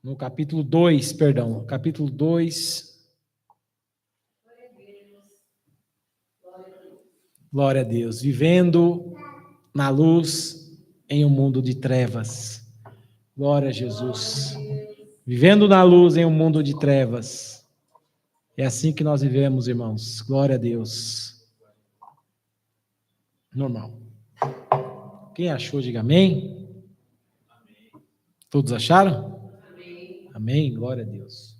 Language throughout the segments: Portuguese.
no capítulo 2, perdão, capítulo 2. Glória a Deus. Vivendo na luz em um mundo de trevas. Glória a Jesus. Vivendo na luz em um mundo de trevas. É assim que nós vivemos, irmãos. Glória a Deus. Normal. Quem achou, diga amém. Todos acharam? Amém. Amém. Glória a Deus.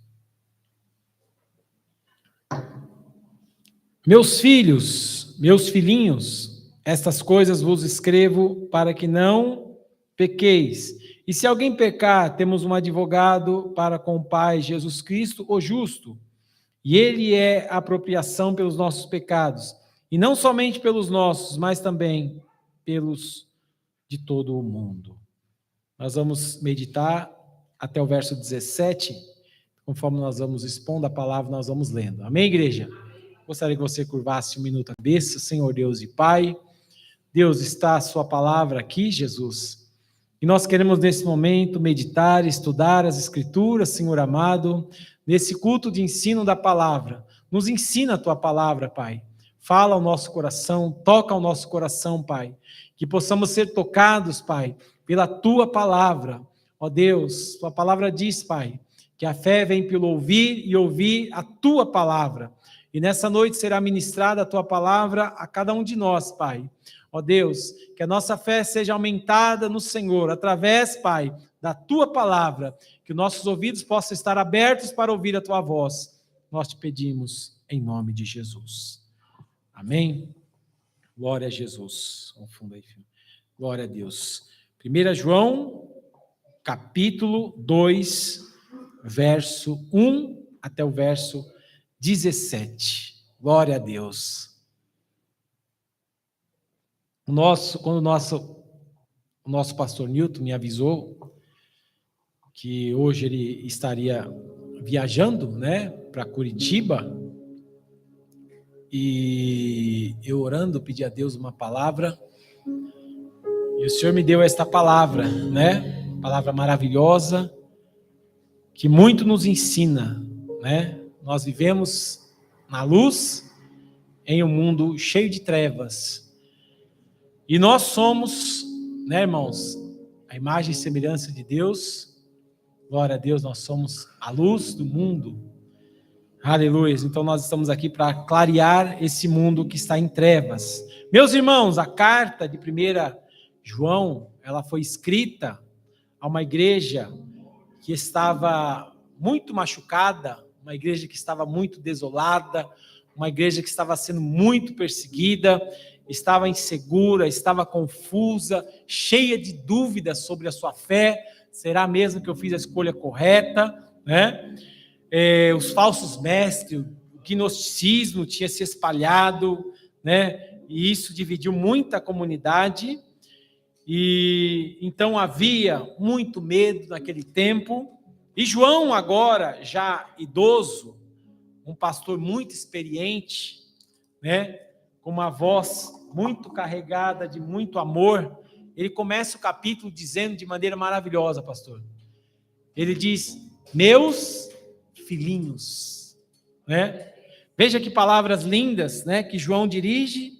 Meus filhos, meus filhinhos, estas coisas vos escrevo para que não pequeis. E se alguém pecar, temos um advogado para com o Pai, Jesus Cristo, o justo. E ele é a apropriação pelos nossos pecados, e não somente pelos nossos, mas também pelos de todo o mundo. Nós vamos meditar até o verso 17, conforme nós vamos expondo a palavra, nós vamos lendo. Amém, igreja? Gostaria que você curvasse um minuto a cabeça. Senhor Deus e Pai, Deus, está a sua palavra aqui, Jesus, e nós queremos nesse momento meditar, estudar as Escrituras, Senhor amado, nesse culto de ensino da palavra. Nos ensina a tua palavra, Pai. Fala ao nosso coração, toca ao nosso coração, Pai, que possamos ser tocados, Pai, pela tua palavra. Ó Deus, tua palavra diz, Pai, que a fé vem pelo ouvir e ouvir a tua palavra. E nessa noite será ministrada a tua palavra a cada um de nós, Pai. Ó Deus, que a nossa fé seja aumentada no Senhor, através, Pai, da tua palavra, que nossos ouvidos possam estar abertos para ouvir a tua voz. Nós te pedimos em nome de Jesus. Amém? Glória a Jesus. Confunda aí, filho. Glória a Deus. 1 João, capítulo 2, verso 1 até o verso 17. Glória a Deus. Quando o nosso pastor Newton me avisou que hoje ele estaria viajando, né, para Curitiba, e eu orando, pedi a Deus uma palavra, e o Senhor me deu esta palavra, né, palavra maravilhosa, que muito nos ensina, né, nós vivemos na luz, em um mundo cheio de trevas, e nós somos, né, irmãos, a imagem e semelhança de Deus. Glória a Deus, nós somos a luz do mundo. Aleluia. Então nós estamos aqui para clarear esse mundo que está em trevas. Meus irmãos, a carta de 1 João, ela foi escrita a uma igreja que estava muito machucada, uma igreja que estava muito desolada, uma igreja que estava sendo muito perseguida, estava insegura, estava confusa, cheia de dúvidas sobre a sua fé. Será mesmo que eu fiz a escolha correta, né? Os falsos mestres, o gnosticismo tinha se espalhado, né? E isso dividiu muita comunidade, e então havia muito medo naquele tempo. E João, agora já idoso, um pastor muito experiente, né? Com uma voz muito carregada de muito amor, ele começa o capítulo dizendo de maneira maravilhosa, pastor. Ele diz: meus filhinhos, né? Veja que palavras lindas, né, que João dirige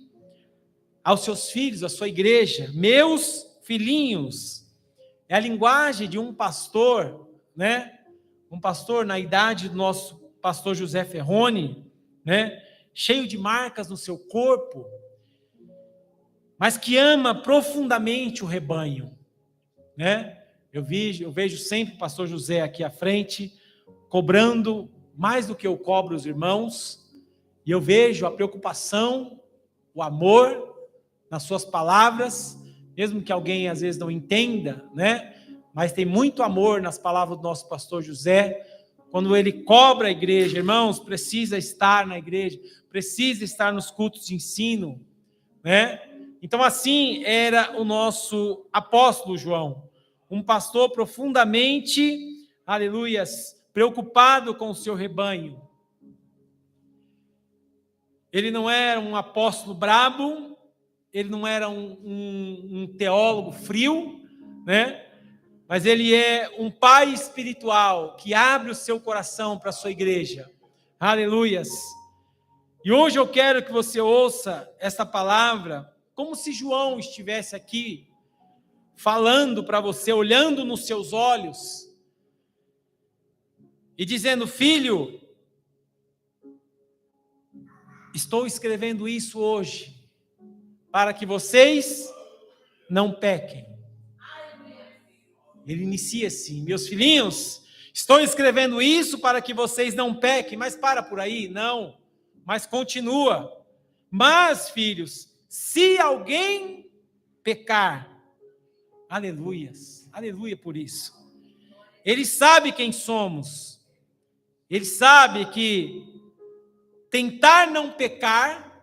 aos seus filhos, à sua igreja. Meus filhinhos. É a linguagem de um pastor, né? Um pastor na idade do nosso pastor José Ferroni, né? Cheio de marcas no seu corpo, mas que ama profundamente o rebanho, né? Eu vejo sempre o pastor José aqui à frente, cobrando mais do que eu cobro os irmãos, e eu vejo a preocupação, o amor nas suas palavras, mesmo que alguém às vezes não entenda, né? Mas tem muito amor nas palavras do nosso pastor José, quando ele cobra a igreja. Irmãos, precisa estar na igreja, precisa estar nos cultos de ensino, né? Então assim era o nosso apóstolo João, um pastor profundamente, aleluias, preocupado com o seu rebanho. Ele não era um apóstolo brabo, ele não era um teólogo frio, né? mas Ele é um Pai espiritual que abre o seu coração para a sua igreja. Aleluias! E hoje eu quero que você ouça essa palavra como se João estivesse aqui falando para você, olhando nos seus olhos e dizendo: filho, estou escrevendo isso hoje para que vocês não pequem. Ele inicia assim: meus filhinhos, estou escrevendo isso para que vocês não pequem. Mas para por aí? Não, mas continua. Mas, filhos, se alguém pecar, aleluias, aleluia por isso. Ele sabe quem somos. Ele sabe que tentar não pecar,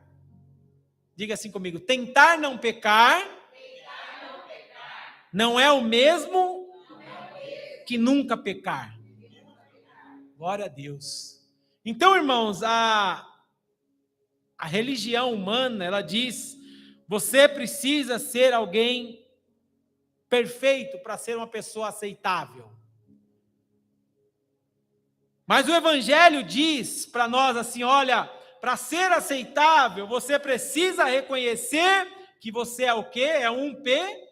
diga assim comigo, tentar não pecar não é o mesmo que nunca pecar. Glória a Deus. Então, irmãos, a religião humana, ela diz: você precisa ser alguém perfeito para ser uma pessoa aceitável. Mas o Evangelho diz para nós assim: olha, para ser aceitável, você precisa reconhecer que você é o quê? É um P.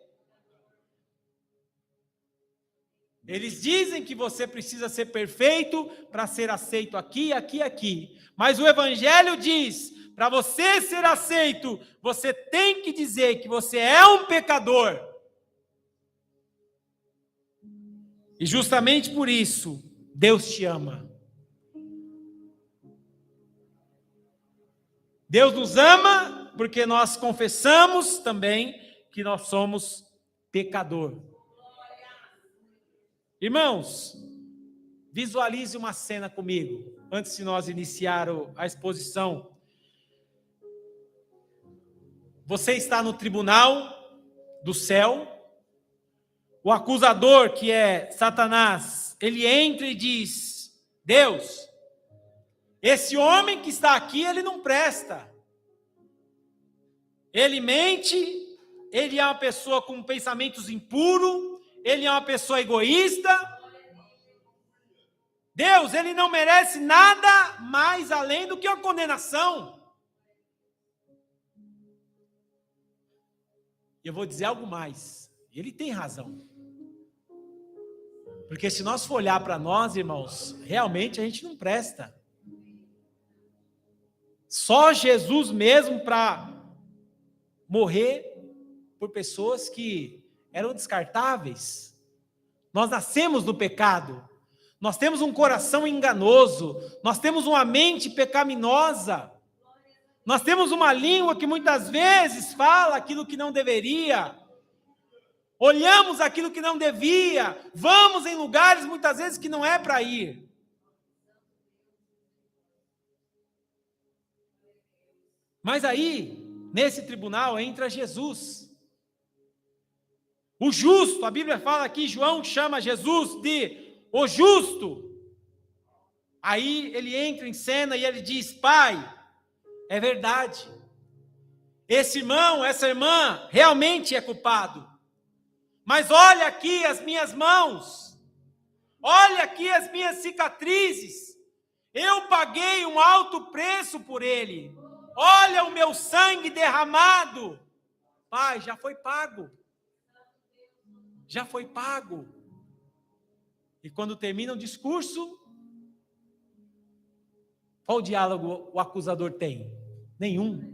Eles dizem que você precisa ser perfeito para ser aceito aqui, aqui, aqui. Mas o Evangelho diz: para você ser aceito, você tem que dizer que você é um pecador. E justamente por isso, Deus te ama. Deus nos ama porque nós confessamos também que nós somos pecador. Irmãos, visualize uma cena comigo, antes de nós iniciar a exposição. Você está no tribunal do céu, o acusador, que é Satanás, ele entra e diz: Deus, esse homem que está aqui, ele não presta. Ele mente, ele é uma pessoa com pensamentos impuros, ele é uma pessoa egoísta. Deus, ele não merece nada mais além do que a condenação. Eu vou dizer algo mais. Ele tem razão. Porque se nós for olhar para nós, irmãos, realmente a gente não presta. Só Jesus mesmo para morrer por pessoas que eram descartáveis. Nós nascemos no pecado. Nós temos um coração enganoso. Nós temos uma mente pecaminosa. Nós temos uma língua que muitas vezes fala aquilo que não deveria. Olhamos aquilo que não devia. Vamos em lugares muitas vezes que não é para ir. Mas aí, nesse tribunal, entra Jesus. O justo, a Bíblia fala aqui, João chama Jesus de o justo. Aí ele entra em cena e ele diz: Pai, é verdade. Esse irmão, essa irmã, realmente é culpado. Mas olha aqui as minhas mãos. Olha aqui as minhas cicatrizes. Eu paguei um alto preço por ele. Olha o meu sangue derramado. Pai, já foi pago. Já foi pago. E quando termina o discurso, qual diálogo o acusador tem? Nenhum.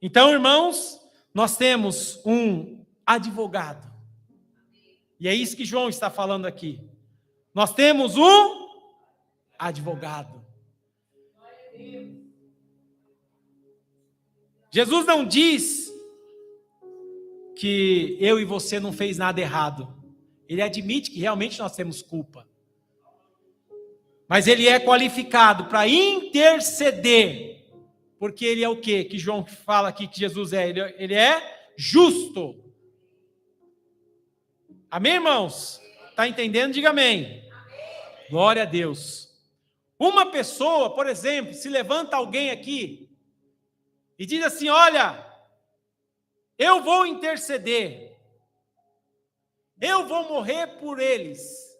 Então, irmãos, nós temos um advogado. E é isso que João está falando aqui. Nós temos um advogado. Jesus não diz que eu e você não fez nada errado. Ele admite que realmente nós temos culpa. Mas ele é qualificado para interceder. Porque ele é o quê? Que João fala aqui que Jesus é. Ele é justo. Amém, irmãos? Está entendendo? Diga amém. Glória a Deus. Uma pessoa, por exemplo, se levanta alguém aqui e diz assim: olha, eu vou interceder. Eu vou morrer por eles.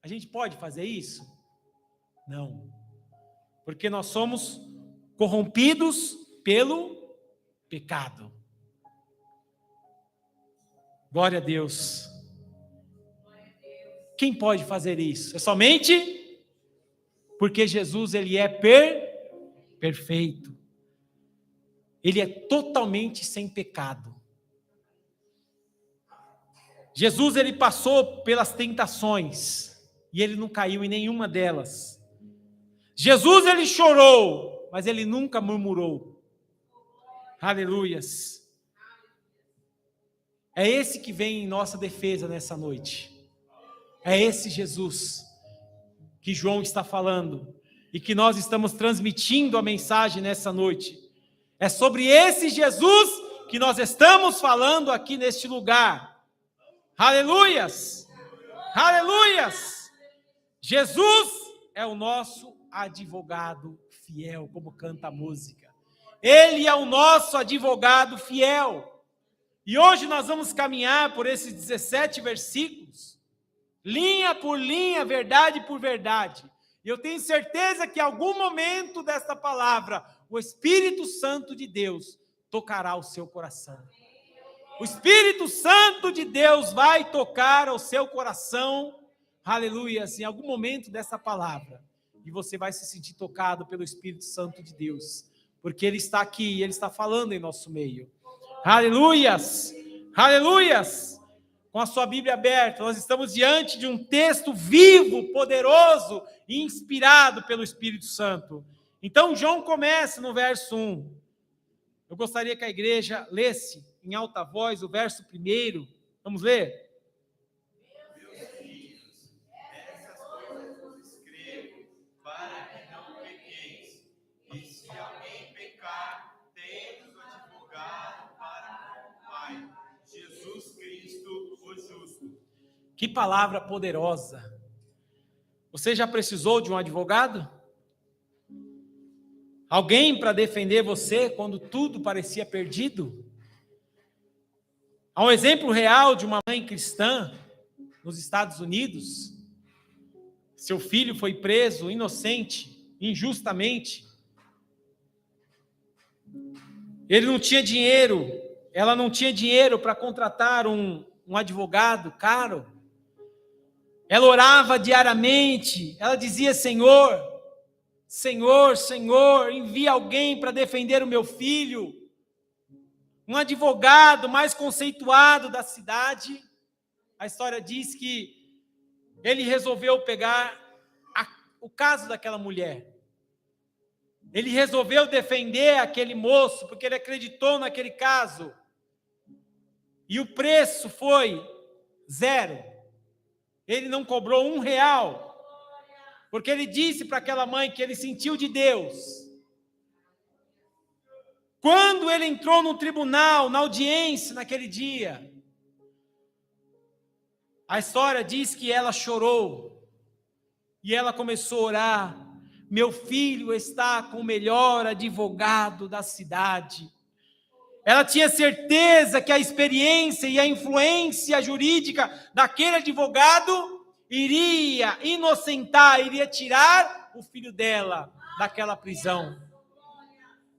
A gente pode fazer isso? Não. Porque nós somos corrompidos pelo pecado. Glória a Deus. Quem pode fazer isso? É somente porque Jesus, ele é perfeito. Ele é totalmente sem pecado. Jesus, ele passou pelas tentações e ele não caiu em nenhuma delas. Jesus, ele chorou, mas ele nunca murmurou. Aleluias. É esse que vem em nossa defesa nessa noite. É esse Jesus que João está falando e que nós estamos transmitindo a mensagem nessa noite. É sobre esse Jesus que nós estamos falando aqui neste lugar. Aleluias! Aleluias! Jesus é o nosso advogado fiel, como canta a música. Ele é o nosso advogado fiel. E hoje nós vamos caminhar por esses 17 versículos, linha por linha, verdade por verdade. E eu tenho certeza que em algum momento desta palavra, o Espírito Santo de Deus tocará o seu coração. O Espírito Santo de Deus vai tocar ao seu coração, aleluia, em algum momento dessa palavra. E você vai se sentir tocado pelo Espírito Santo de Deus, porque Ele está aqui e Ele está falando em nosso meio. Aleluias, aleluias. Com a sua Bíblia aberta, nós estamos diante de um texto vivo, poderoso e inspirado pelo Espírito Santo. Então, João começa no verso 1. Eu gostaria que a igreja lesse em alta voz o verso 1. Vamos ler? Meus filhos, essas coisas vos escrevo, para que não pequeis. E se alguém pecar, tendes o advogado para o Pai, Jesus Cristo, o justo. Que palavra poderosa! Você já precisou de um advogado? Alguém para defender você quando tudo parecia perdido? Há um exemplo real de uma mãe cristã nos Estados Unidos. Seu filho foi preso inocente, injustamente. Ele não tinha dinheiro, ela não tinha dinheiro para contratar um advogado caro. Ela orava diariamente, ela dizia: Senhor, Senhor, Senhor, envia alguém para defender o meu filho. Um advogado mais conceituado da cidade. A história diz que ele resolveu pegar o caso daquela mulher. Ele resolveu defender aquele moço, porque ele acreditou naquele caso. E o preço foi 0. Ele não cobrou R$1, porque ele disse para aquela mãe que ele sentiu de Deus. Quando ele entrou no tribunal, na audiência naquele dia, a história diz que ela chorou e ela começou a orar: meu filho está com o melhor advogado da cidade. Ela tinha certeza que a experiência e a influência jurídica daquele advogado iria inocentar, iria tirar o filho dela daquela prisão.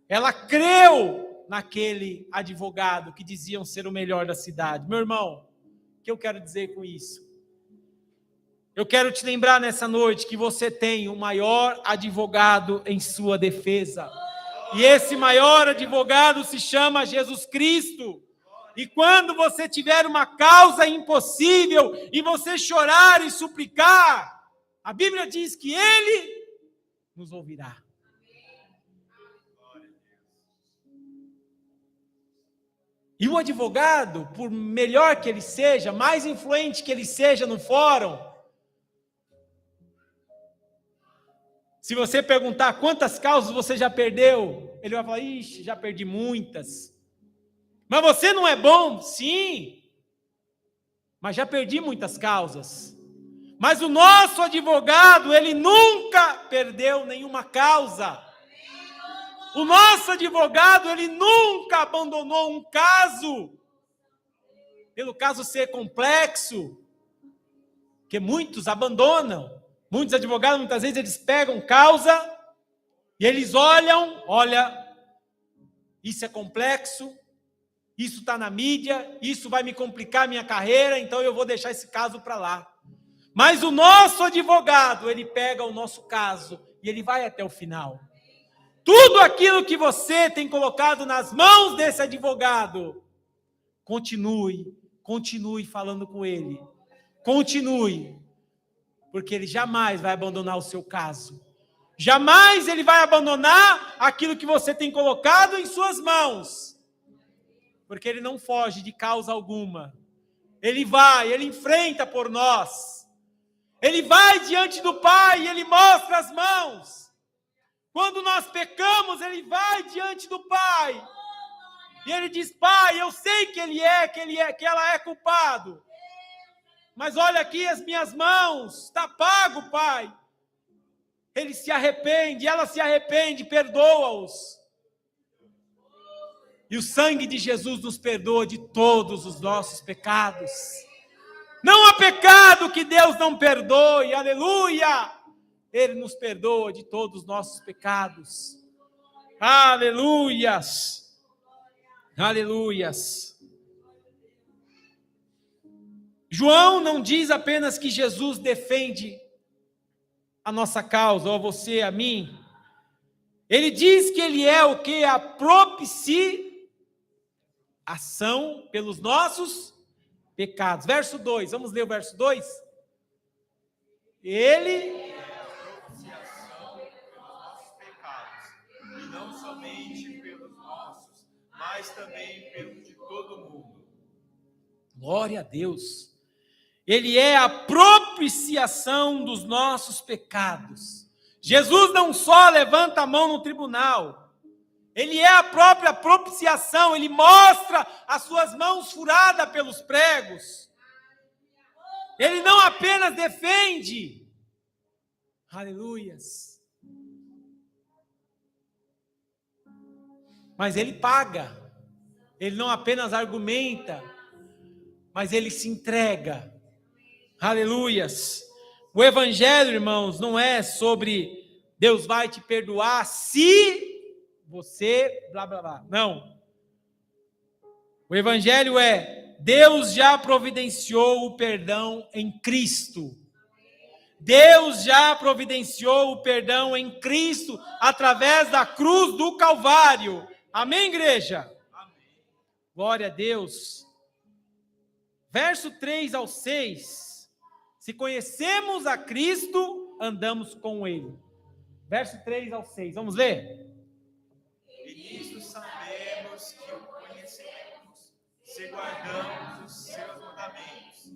Ela creu naquele advogado que diziam ser o melhor da cidade. Meu irmão, o que eu quero dizer com isso? Eu quero te lembrar nessa noite que você tem o maior advogado em sua defesa. E esse maior advogado se chama Jesus Cristo. E quando você tiver uma causa impossível e você chorar e suplicar, a Bíblia diz que Ele nos ouvirá. E o advogado, por melhor que ele seja, mais influente que ele seja no fórum, se você perguntar quantas causas você já perdeu, ele vai falar: ixi, já perdi muitas. Mas você não é bom? Sim, mas já perdi muitas causas. Mas o nosso advogado, ele nunca perdeu nenhuma causa. O nosso advogado, ele nunca abandonou um caso. pelo caso ser complexo, que muitos abandonam. Muitos advogados, muitas vezes, eles pegam causa e eles olha, isso é complexo, isso está na mídia, isso vai me complicar a minha carreira, então eu vou deixar esse caso para lá. Mas o nosso advogado, ele pega o nosso caso e ele vai até o final. Tudo aquilo que você tem colocado nas mãos desse advogado, continue falando com ele. Continue, porque ele jamais vai abandonar o seu caso. Jamais ele vai abandonar aquilo que você tem colocado em suas mãos. Porque ele não foge de causa alguma. Ele enfrenta por nós. Ele vai diante do Pai e ele mostra as mãos. Quando nós pecamos, ele vai diante do Pai. E ele diz: Pai, eu sei que que ela é culpado. Mas olha aqui as minhas mãos, está pago, Pai. Ele se arrepende, ela se arrepende, perdoa-os. E o sangue de Jesus nos perdoa de todos os nossos pecados. Não há pecado que Deus não perdoe, aleluia! Ele nos perdoa de todos os nossos pecados. Aleluias! Aleluias! João não diz apenas que Jesus defende a nossa causa, ou a você, a mim. Ele diz que ele é o que? A propiciação pelos nossos pecados. Verso 2, vamos ler o verso 2? Ele é a propiciação pelos nossos pecados, e não somente pelos nossos, mas também pelos de todo mundo. Glória a Deus. Ele é a propiciação dos nossos pecados. Jesus não só levanta a mão no tribunal, ele é a própria propiciação, ele mostra as suas mãos furadas pelos pregos. Ele não apenas defende, aleluias, mas ele paga. Ele não apenas argumenta, mas ele se entrega. Aleluias. O evangelho, irmãos, não é sobre Deus vai te perdoar se você blá blá blá. Não. O evangelho é Deus já providenciou o perdão em Cristo. Deus já providenciou o perdão em Cristo através da cruz do Calvário. Amém, igreja? Amém. Glória a Deus. Verso 3 ao 6. Se conhecemos a Cristo, andamos com Ele. Verso 3 ao 6. Vamos ler? E nisso sabemos que o conhecemos, se guardamos os seus mandamentos.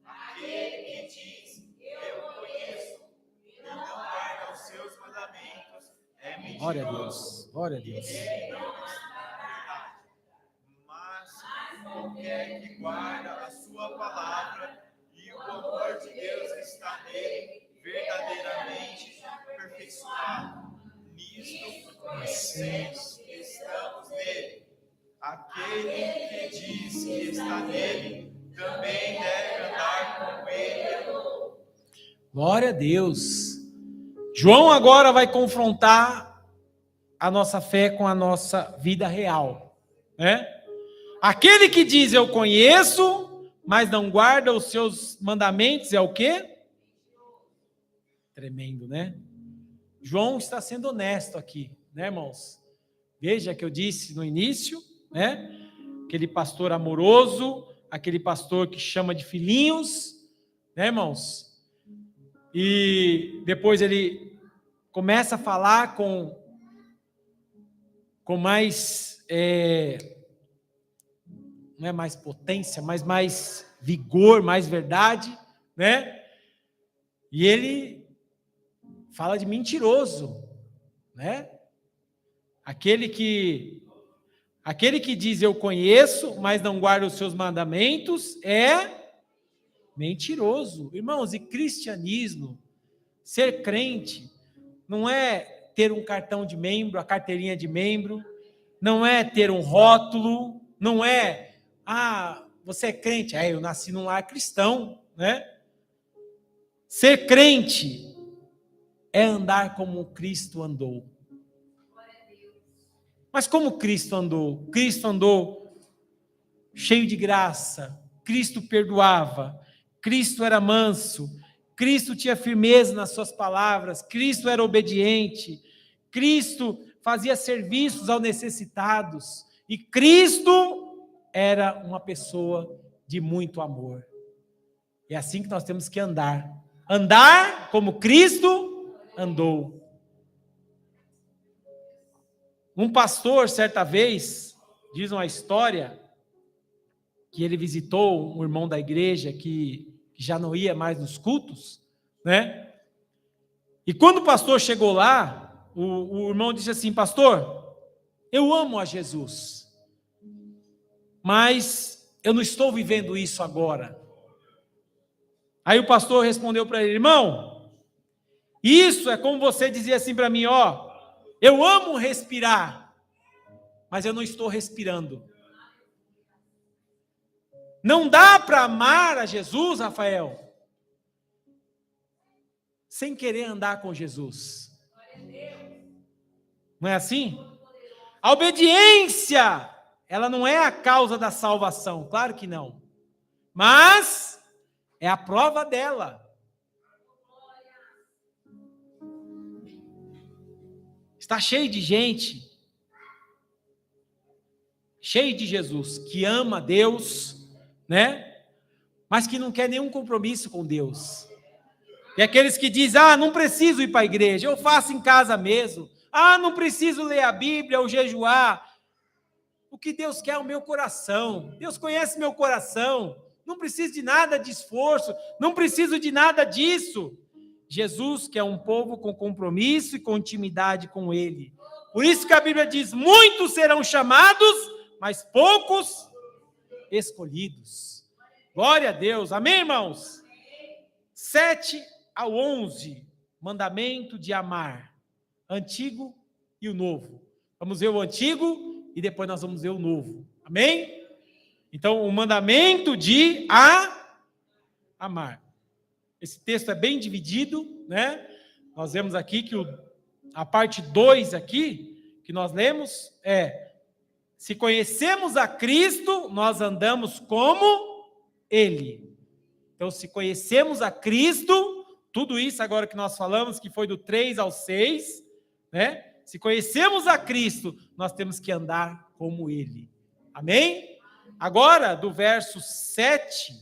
Aquele que diz, eu o conheço, e não guarda os seus mandamentos, é mentiroso. Glória a Deus. Glória a Deus. Ele não está na verdade. Mas qualquer que guarda a sua palavra, e o amor de Deus está nele, verdadeiramente aperfeiçoado. Nisto conhecemos que estamos nele. Aquele que diz que está nele, também deve andar com ele. Glória a Deus. João agora vai confrontar a nossa fé com a nossa vida real, né? Aquele que diz eu conheço, mas não guarda os seus mandamentos, é o quê? Tremendo, né? João está sendo honesto aqui, né, irmãos? Veja que eu disse no início, né? Aquele pastor amoroso, aquele pastor que chama de filhinhos, né, irmãos? E depois ele começa a falar com mais... não é mais potência, mas mais vigor, mais verdade, né? E ele fala de mentiroso, né? Aquele que diz eu conheço, mas não guarda os seus mandamentos, é mentiroso. Irmãos, e cristianismo, ser crente, não é ter um cartão de membro, a carteirinha de membro, não é ter um rótulo, não é, você é crente? Eu nasci num lar cristão, né? Ser crente é andar como Cristo andou. Mas como Cristo andou? Cristo andou cheio de graça, Cristo perdoava, Cristo era manso, Cristo tinha firmeza nas suas palavras, Cristo era obediente, Cristo fazia serviços aos necessitados, e Cristo era uma pessoa de muito amor. É assim que nós temos que andar. Andar como Cristo andou. Um pastor, certa vez, diz uma história, que ele visitou um irmão da igreja que já não ia mais nos cultos, né? E quando o pastor chegou lá, o irmão disse assim: pastor, eu amo a Jesus, mas eu não estou vivendo isso agora. Aí o pastor respondeu para ele: irmão, isso é como você dizia assim para mim, ó, eu amo respirar, mas eu não estou respirando. Não dá para amar a Jesus, Rafael, sem querer andar com Jesus. Não é assim? A obediência, ela não é a causa da salvação, claro que não. Mas é a prova dela. Está cheio de gente, cheio de Jesus, que ama Deus, né? Mas que não quer nenhum compromisso com Deus. E aqueles que dizem: não preciso ir para a igreja, eu faço em casa mesmo. Não preciso ler a Bíblia ou jejuar. O que Deus quer é o meu coração. Deus conhece meu coração. Não preciso de nada de esforço, não preciso de nada disso. Jesus quer um povo com compromisso e com intimidade com Ele. Por isso que a Bíblia diz: muitos serão chamados, mas poucos escolhidos. Glória a Deus. Amém, irmãos? 7 ao 11, mandamento de amar, antigo e o novo. Vamos ver o antigo e depois nós vamos ver o novo. Amém? Então, o mandamento de amar. Esse texto é bem dividido, né? Nós vemos aqui que a parte 2 aqui, que nós lemos, se conhecemos a Cristo, nós andamos como Ele. Então, se conhecemos a Cristo, tudo isso agora que nós falamos, que foi do 3 ao 6, né? Se conhecemos a Cristo, nós temos que andar como Ele. Amém? Agora, do verso 7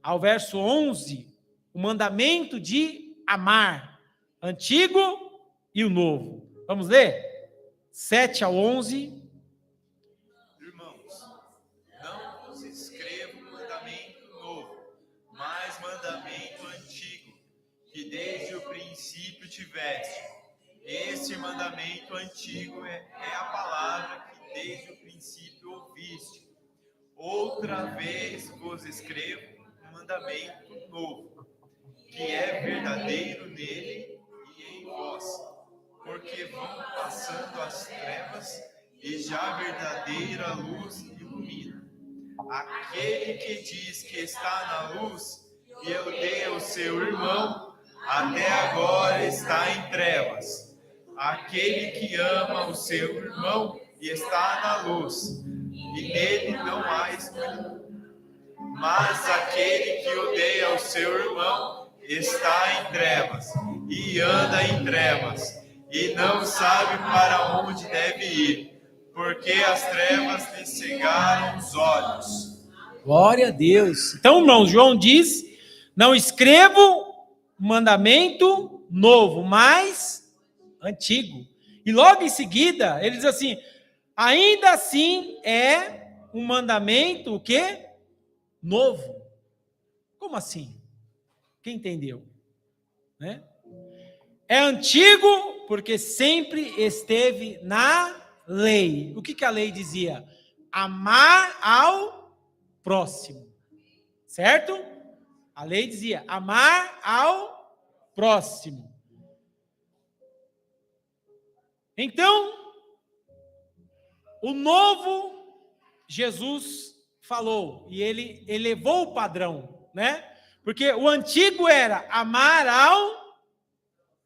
ao verso 11, o mandamento de amar, antigo e o novo. Vamos ler? 7 ao 11. Irmãos, não vos escrevo mandamento novo, mas mandamento antigo, que desde o princípio tiveste. Esse mandamento antigo é a palavra que desde o princípio ouviste. Outra vez vos escrevo um mandamento novo, que é verdadeiro nele e em vós, porque vão passando as trevas e já a verdadeira luz ilumina. Aquele que diz que está na luz e odeia o seu irmão, até agora está em trevas. Aquele que ama o seu irmão e está na luz, e nele não há escuridão. Mas aquele que odeia o seu irmão está em trevas, e anda em trevas, e não sabe para onde deve ir, porque as trevas lhe cegaram os olhos. Glória a Deus. Então, irmão, João diz: não escrevo mandamento novo, mas antigo. E logo em seguida, ele diz assim: ainda assim é um mandamento, o quê? Novo. Como assim? Quem entendeu? Né? É antigo porque sempre esteve na lei. O que a lei dizia? Amar ao próximo. Certo? A lei dizia amar ao próximo. Então, o novo Jesus falou, e ele elevou o padrão, né? Porque o antigo era amar ao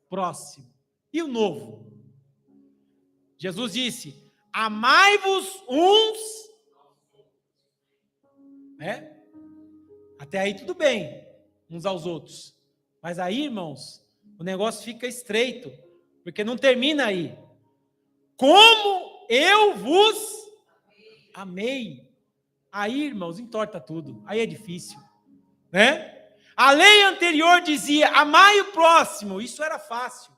próximo. E o novo? Jesus disse: amai-vos uns, né? Até aí tudo bem, uns aos outros. Mas aí, irmãos, o negócio fica estreito, porque não termina aí. Como eu vos amei. Aí, irmãos, entorta tudo. Aí é difícil, né? A lei anterior dizia: amai o próximo. Isso era fácil.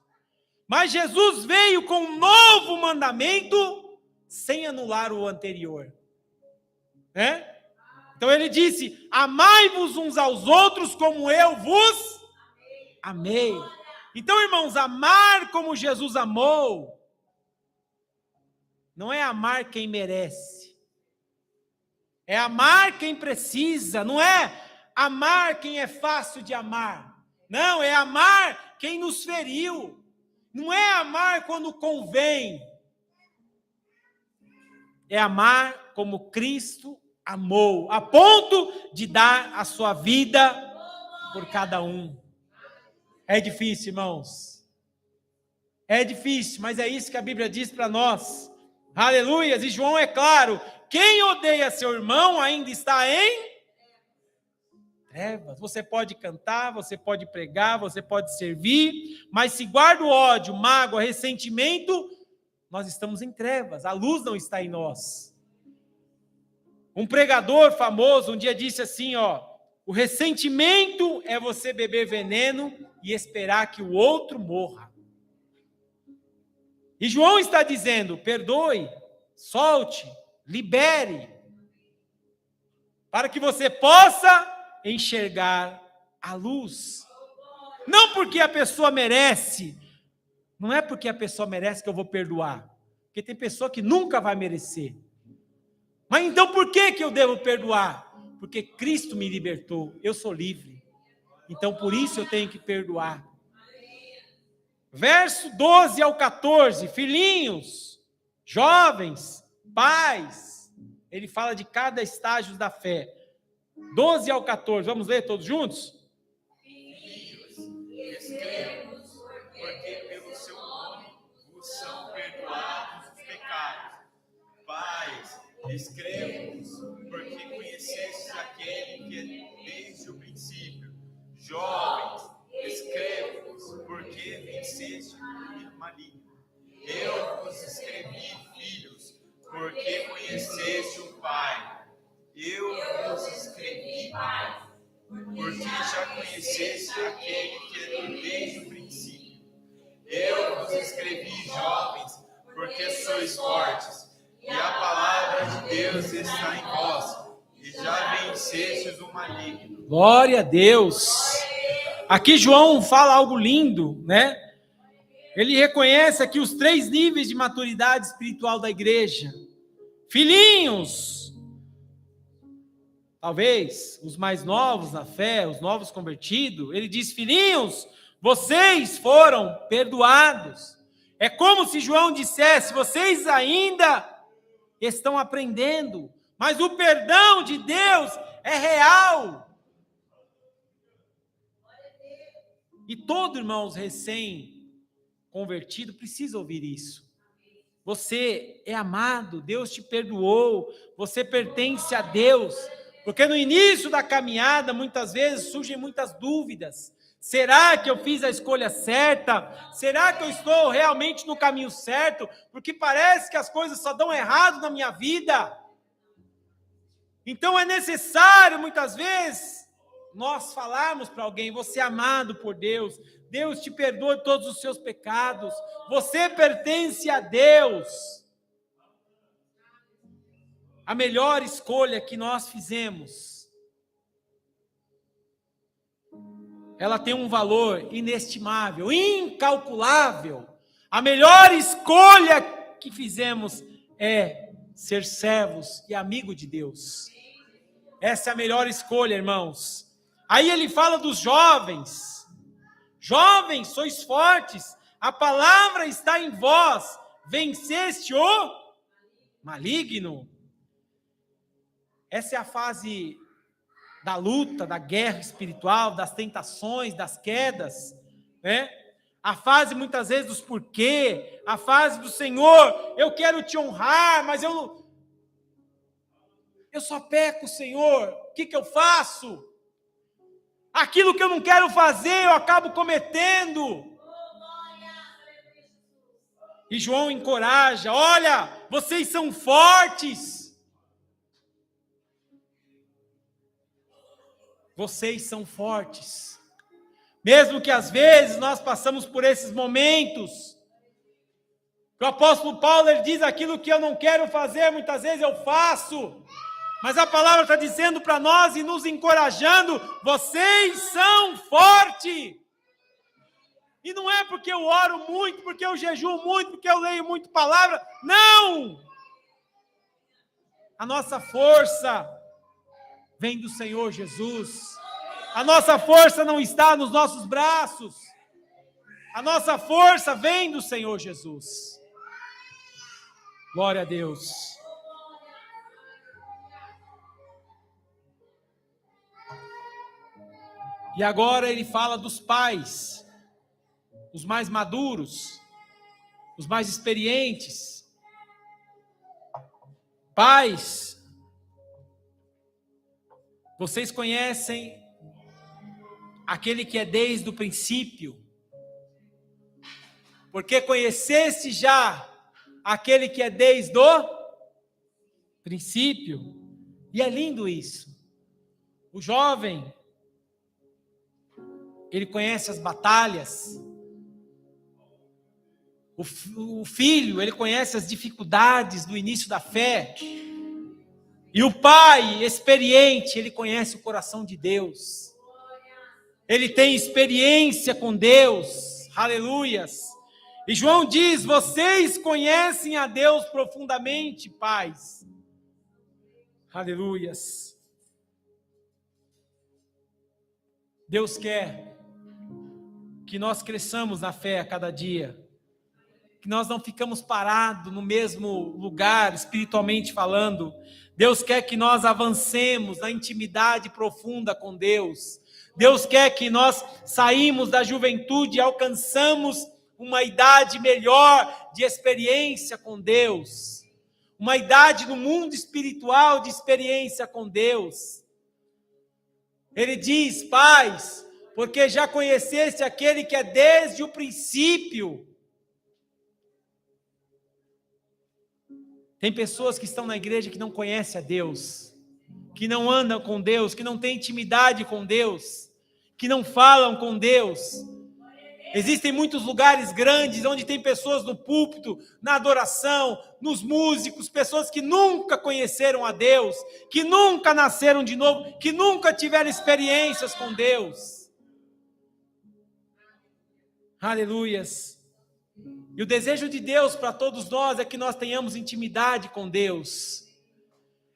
Mas Jesus veio com um novo mandamento sem anular o anterior, né? Então ele disse: amai-vos uns aos outros como eu vos amei. Então, irmãos, amar como Jesus amou não é amar quem merece, é amar quem precisa, não é amar quem é fácil de amar, não, é amar quem nos feriu, não é amar quando convém, é amar como Cristo amou, a ponto de dar a sua vida por cada um. É difícil, irmãos. É difícil, mas é isso que a Bíblia diz para nós. Aleluias! E João é claro: quem odeia seu irmão ainda está em trevas. Você pode cantar, você pode pregar, você pode servir, mas se guarda o ódio, mágoa, ressentimento, nós estamos em trevas. A luz não está em nós. Um pregador famoso um dia disse assim, o ressentimento é você beber veneno e esperar que o outro morra. E João está dizendo: perdoe, solte, libere, para que você possa enxergar a luz. Não porque a pessoa merece, não é porque a pessoa merece que eu vou perdoar, porque tem pessoa que nunca vai merecer. Mas então por que eu devo perdoar? Porque Cristo me libertou, eu sou livre. Então por isso eu tenho que perdoar. Verso 12 ao 14, filhinhos, jovens, pais, ele fala de cada estágio da fé. 12 ao 14, vamos ler todos juntos? Filhos, escrevo-vos, porque pelo seu nome vos são perdoados os pecados. Pais, escrevo-vos, porque conhecestes aquele que é desde o princípio. Jovens, escrevo-vos, porque venceste o maligno. Eu vos escrevi, filhos, porque conheceste o Pai. Eu vos escrevi, porque já conheceste aquele que é desde o princípio. Eu vos escrevi, jovens, porque sois fortes, e a palavra de Deus está em vós, e já vencestes o maligno. Glória a Deus! Aqui João fala algo lindo, né? Ele reconhece aqui os 3 níveis de maturidade espiritual da igreja. Filhinhos, talvez os mais novos na fé, os novos convertidos, ele diz: filhinhos, vocês foram perdoados. É como se João dissesse: vocês ainda estão aprendendo, mas o perdão de Deus é real. E todo irmão recém-convertido precisa ouvir isso. Você é amado, Deus te perdoou, você pertence a Deus. Porque no início da caminhada, muitas vezes, surgem muitas dúvidas. Será que eu fiz a escolha certa? Será que eu estou realmente no caminho certo? Porque parece que as coisas só dão errado na minha vida. Então é necessário, muitas vezes, nós falarmos para alguém: você é amado por Deus, Deus te perdoa todos os seus pecados, você pertence a Deus. A melhor escolha que nós fizemos, ela tem um valor inestimável, incalculável. A melhor escolha que fizemos é ser servos e amigo de Deus. Essa é a melhor escolha, irmãos. Aí ele fala dos jovens. Jovens, sois fortes, a palavra está em vós, venceste o maligno. Essa é a fase da luta, da guerra espiritual, das tentações, das quedas, né? A fase muitas vezes dos porquê, a fase do Senhor, eu quero te honrar, mas eu só peco, Senhor, o que eu faço? Aquilo que eu não quero fazer, eu acabo cometendo. E João encoraja, olha, vocês são fortes. Vocês são fortes. Mesmo que às vezes nós passamos por esses momentos. O apóstolo Paulo, ele diz, aquilo que eu não quero fazer, muitas vezes eu faço. Mas a palavra está dizendo para nós e nos encorajando, vocês são fortes. E não é porque eu oro muito, porque eu jejuo muito, porque eu leio muito palavra. Não! A nossa força vem do Senhor Jesus. A nossa força não está nos nossos braços. A nossa força vem do Senhor Jesus. Glória a Deus. E agora ele fala dos pais, os mais maduros, os mais experientes. Pais, vocês conhecem aquele que é desde o princípio, porque conheceste já aquele que é desde o princípio. E é lindo isso. O jovem, ele conhece as batalhas. O filho, ele conhece as dificuldades do início da fé. E o pai, experiente, ele conhece o coração de Deus. Ele tem experiência com Deus. Aleluias. E João diz, vocês conhecem a Deus profundamente, pais. Aleluias. Deus quer que nós cresçamos na fé a cada dia. Que nós não ficamos parados no mesmo lugar, espiritualmente falando. Deus quer que nós avancemos na intimidade profunda com Deus. Deus quer que nós saímos da juventude e alcançamos uma idade melhor de experiência com Deus. Uma idade no mundo espiritual de experiência com Deus. Ele diz, pais, porque já conheceste aquele que é desde o princípio. Tem pessoas que estão na igreja que não conhecem a Deus, que não andam com Deus, que não têm intimidade com Deus, que não falam com Deus. Existem muitos lugares grandes onde tem pessoas no púlpito, na adoração, nos músicos, pessoas que nunca conheceram a Deus, que nunca nasceram de novo, que nunca tiveram experiências com Deus. Aleluias. E o desejo de Deus para todos nós é que nós tenhamos intimidade com Deus.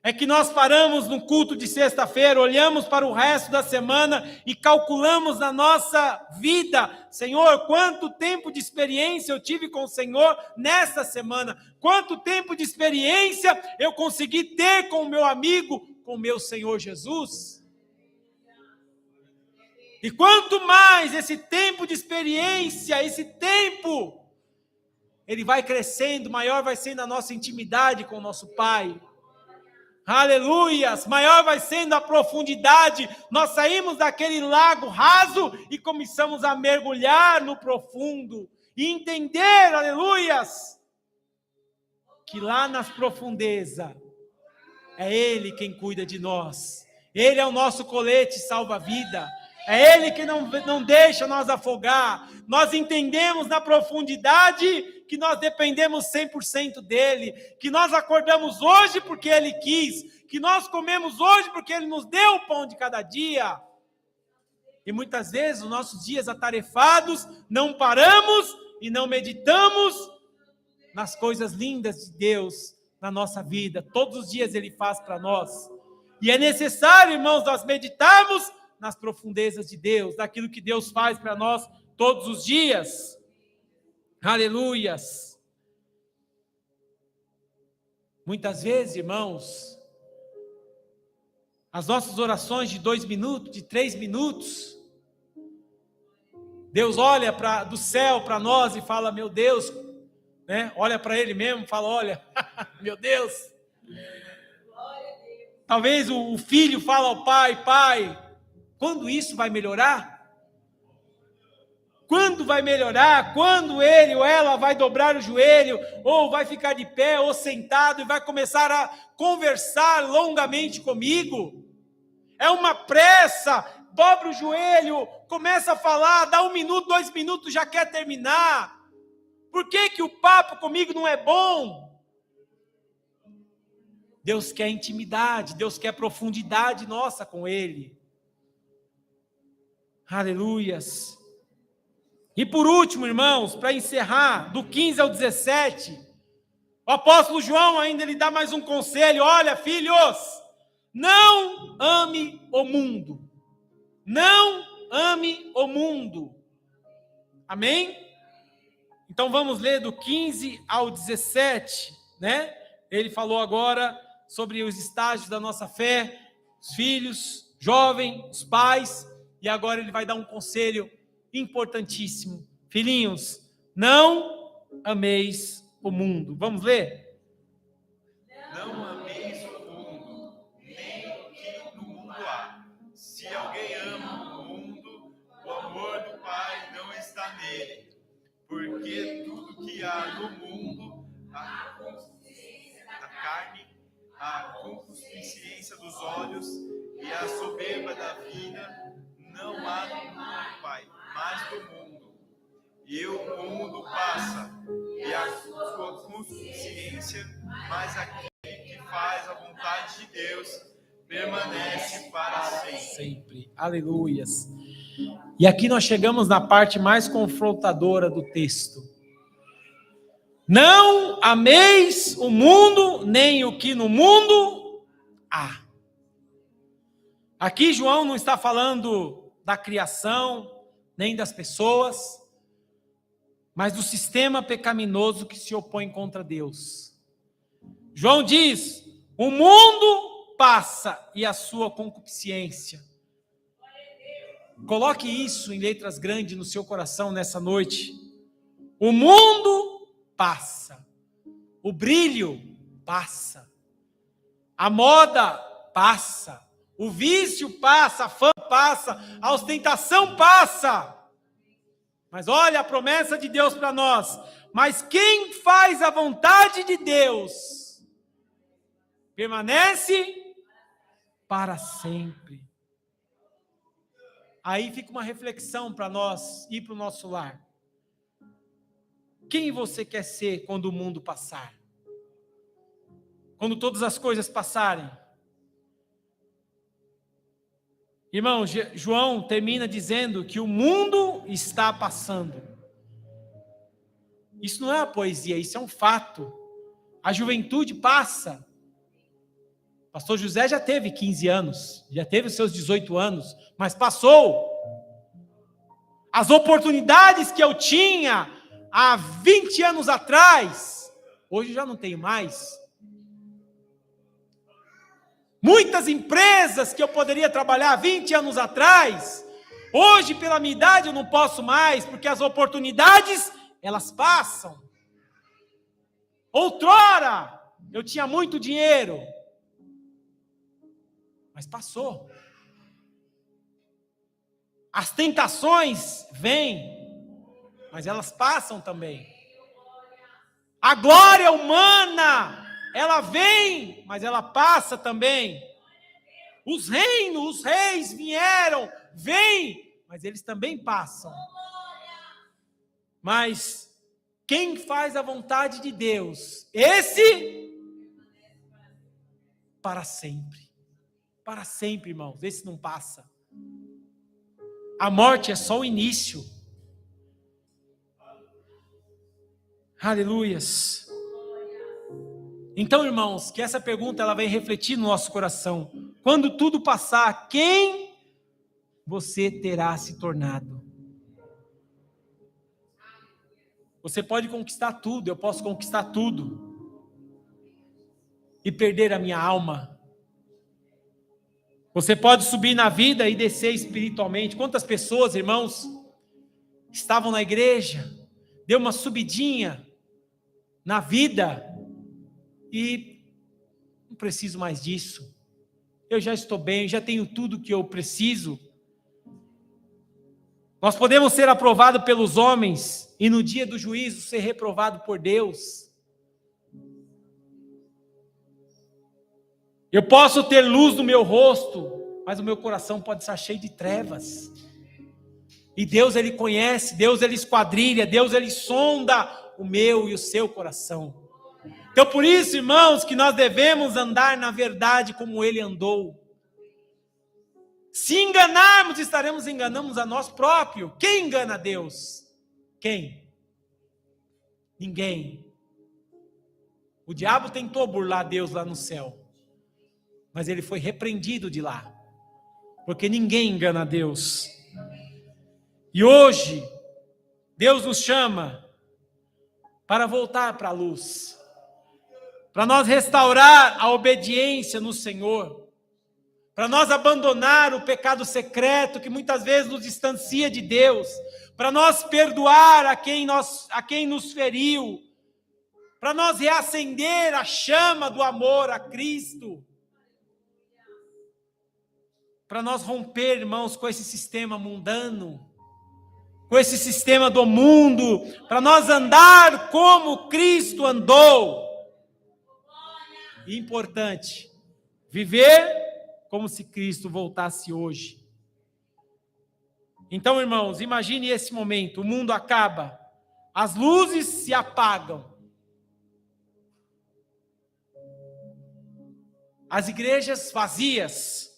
É que nós paramos no culto de sexta-feira, olhamos para o resto da semana e calculamos na nossa vida, Senhor, quanto tempo de experiência eu tive com o Senhor nesta semana, quanto tempo de experiência eu consegui ter com o meu amigo, com o meu Senhor Jesus. E quanto mais esse tempo de experiência, esse tempo, ele vai crescendo, maior vai sendo a nossa intimidade com o nosso Pai. Aleluias, maior vai sendo a profundidade, nós saímos daquele lago raso e começamos a mergulhar no profundo, e entender, aleluias, que lá nas profundezas, é Ele quem cuida de nós, Ele é o nosso colete salva-vida, é Ele que não deixa nós afogar, nós entendemos na profundidade que nós dependemos 100% dEle, que nós acordamos hoje porque Ele quis, que nós comemos hoje porque Ele nos deu o pão de cada dia. E muitas vezes, os nossos dias atarefados, não paramos e não meditamos nas coisas lindas de Deus na nossa vida. Todos os dias Ele faz para nós. E é necessário, irmãos, nós meditarmos nas profundezas de Deus, daquilo que Deus faz para nós todos os dias. Aleluias. Muitas vezes, irmãos, As nossas orações de 2 minutos, de 3 minutos, Deus olha do céu para nós e fala, meu Deus, né? Olha para Ele mesmo e fala, olha, meu Deus. Talvez o filho fala ao pai, pai, quando isso vai melhorar? Quando vai melhorar? Quando ele ou ela vai dobrar o joelho, ou vai ficar de pé, ou sentado, e vai começar a conversar longamente comigo? É uma pressa, dobra o joelho, começa a falar, dá 1 minuto, 2 minutos, já quer terminar. Por que o papo comigo não é bom? Deus quer intimidade, Deus quer profundidade nossa com Ele. Aleluias. E por último, irmãos, para encerrar, do 15 ao 17, o apóstolo João ainda lhe dá mais um conselho. Olha, filhos, não ame o mundo. Não ame o mundo. Amém? Então vamos ler do 15 ao 17, né? Ele falou agora sobre os estágios da nossa fé, os filhos, jovens, os pais, e agora ele vai dar um conselho importantíssimo. Filhinhos, não ameis o mundo. Vamos ler? Não ameis o mundo, nem o que no mundo há. Se alguém ama o mundo, o amor do Pai não está nele. Porque tudo que há no mundo, a concupiscência da carne, a concupiscência dos olhos e a soberba da vida, não há no mundo do Pai, mas do mundo. E o mundo passa, e a sua consciência, mas aquele que faz a vontade de Deus permanece para sempre. Aleluias. E aqui nós chegamos na parte mais confrontadora do texto. Não ameis o mundo, nem o que no mundo há. Aqui João não está falando da criação, nem das pessoas, mas do sistema pecaminoso que se opõe contra Deus. João diz, o mundo passa e a sua concupiscência. Coloque isso em letras grandes no seu coração nessa noite. O mundo passa. O brilho passa. A moda passa. O vício passa. A fama passa. A ostentação passa. Mas olha a promessa de Deus para nós. Mas quem faz a vontade de Deus permanece para sempre. Aí fica uma reflexão para nós ir para o nosso lar. Quem você quer ser quando o mundo passar? Quando todas as coisas passarem? Irmão, João termina dizendo que o mundo está passando. Isso não é uma poesia, isso é um fato. A juventude passa. Pastor José já teve 15 anos, já teve os seus 18 anos, mas passou. As oportunidades que eu tinha há 20 anos atrás, hoje já não tenho mais. Muitas empresas que eu poderia trabalhar 20 anos atrás, hoje pela minha idade eu não posso mais, porque as oportunidades, elas passam. Outrora, eu tinha muito dinheiro, mas passou. As tentações vêm, mas elas passam também. A glória humana, ela vem, mas ela passa também. Os reinos, os reis vieram, vêm, mas eles também passam. Mas quem faz a vontade de Deus, esse para sempre. Para sempre, irmãos, esse não passa. A morte é só o início. Aleluias. Então, irmãos, que essa pergunta ela vai refletir no nosso coração. Quando tudo passar, quem você terá se tornado? Você pode conquistar tudo, eu posso conquistar tudo. E perder a minha alma. Você pode subir na vida e descer espiritualmente. Quantas pessoas, irmãos, estavam na igreja, deu uma subidinha na vida e não preciso mais disso. Eu já estou bem, já tenho tudo que eu preciso. Nós podemos ser aprovados pelos homens e no dia do juízo ser reprovado por Deus. Eu posso ter luz no meu rosto, mas o meu coração pode estar cheio de trevas. E Deus, Ele conhece, Deus, Ele esquadrilha, Deus, Ele sonda o meu e o seu coração. Então, por isso, irmãos, que nós devemos andar na verdade como Ele andou. Se enganarmos, estaremos enganando a nós próprios. Quem engana a Deus? Quem? Ninguém. O diabo tentou burlar Deus lá no céu, mas ele foi repreendido de lá, porque ninguém engana a Deus. E hoje, Deus nos chama para voltar para a luz, para nós restaurar a obediência no Senhor, para nós abandonar o pecado secreto que muitas vezes nos distancia de Deus, para nós perdoar a quem nos feriu, para nós reacender a chama do amor a Cristo, para nós romper, irmãos, com esse sistema mundano, com esse sistema do mundo, para nós andar como Cristo andou. E importante, viver como se Cristo voltasse hoje. Então, irmãos, imagine esse momento, o mundo acaba, as luzes se apagam, as igrejas vazias,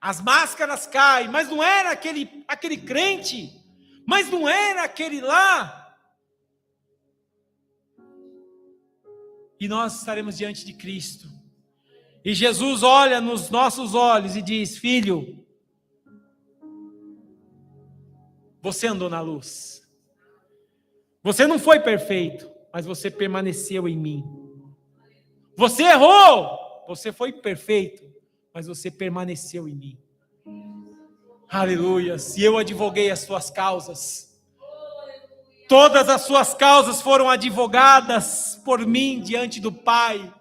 as máscaras caem, mas não era aquele crente, mas não era aquele lá. E nós estaremos diante de Cristo. E Jesus olha nos nossos olhos e diz: filho, você andou na luz. Você não foi perfeito, mas você permaneceu em mim. Você errou, você foi perfeito, mas você permaneceu em mim. Aleluia. Se eu advoguei as suas causas, todas as suas causas foram advogadas por mim diante do Pai.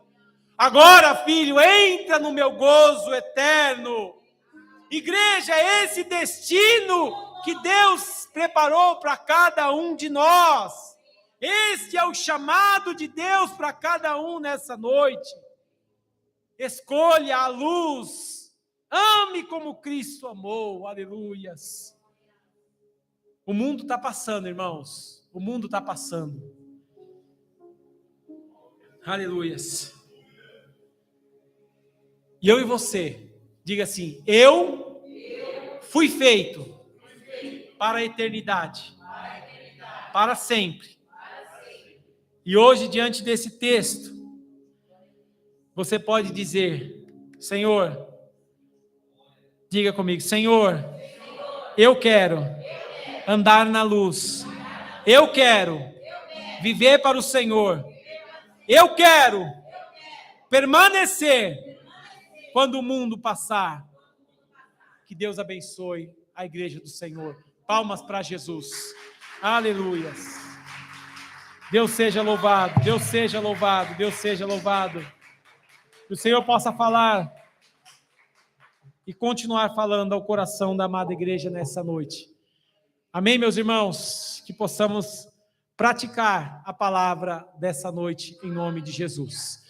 Agora, filho, entra no meu gozo eterno. Igreja, é esse destino que Deus preparou para cada um de nós. Este é o chamado de Deus para cada um nessa noite. Escolha a luz. Ame como Cristo amou. Aleluias. O mundo está passando, irmãos. O mundo está passando. Aleluias. E eu e você, diga assim: eu fui feito para a eternidade, para sempre. E hoje, diante desse texto, você pode dizer: Senhor, diga comigo, Senhor, eu quero andar na luz, eu quero viver para o Senhor, eu quero permanecer quando o mundo passar. Que Deus abençoe a igreja do Senhor. Palmas para Jesus. Aleluias. Deus seja louvado, Deus seja louvado, Deus seja louvado. Que o Senhor possa falar e continuar falando ao coração da amada igreja nessa noite. Amém, meus irmãos? Que possamos praticar a palavra dessa noite em nome de Jesus.